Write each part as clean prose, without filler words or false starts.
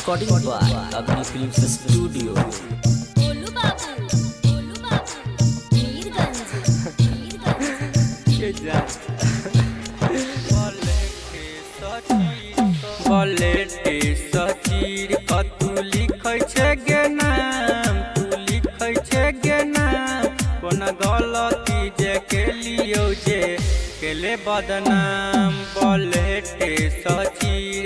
Recording by Agni Films Studio. बोलू बाबू मीरगंज बलेटे सचीर तू लिखै छै गे नाम, तू लिखै छै गे नाम। कोना गलती जे केलियौ जे केले बदनाम। बलेटे सचीर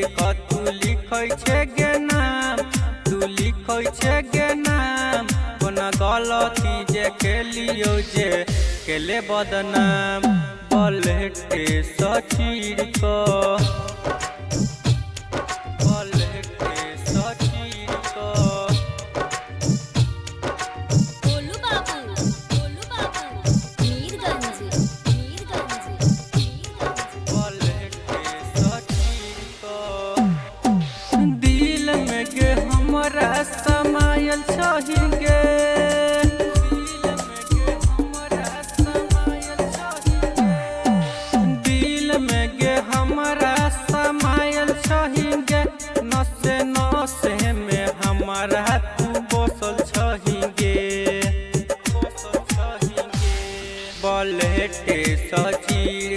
तू लिखै छै गे नाम, तू लिखै छै गे नाम। कोना गलती जे केलियौ जे केले बदनाम। बलेटे सचीर बोलू बाबू मीरगंज दिल में गे हमरा समायल छही गे, दिल में गे हमरा समायल छही गे। नसे नसे में हमारा तू बसल छही गे। बलेटे सचीर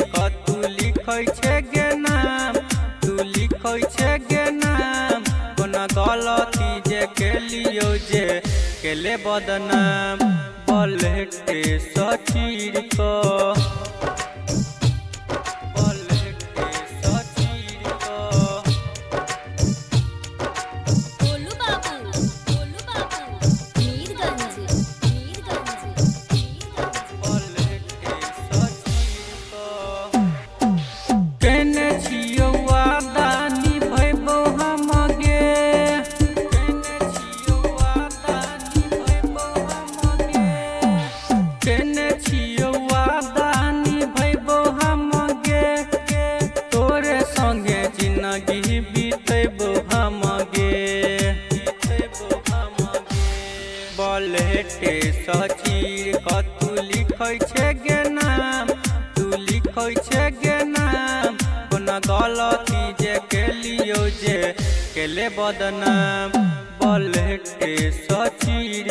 तू लिखै छै गे नाम, तू लिखै छै गे नाम। कोना गलती जे केलियौ जे केले बदनाम। बलेटे सचीर बोलू बाबू मीरगंज केने छियौ वादा निभैबौ हम गे, केने छियौ वादा निभैबौ हम गे। तोरे संगे जिंदगी बीतैबौ हम गे। बलेटे सचीर तू लिखै छै गे नाम, तू लिखै छै गे नाम। कोना गलती जे केलियौ जे केले बदनाम। बलेटे सचीर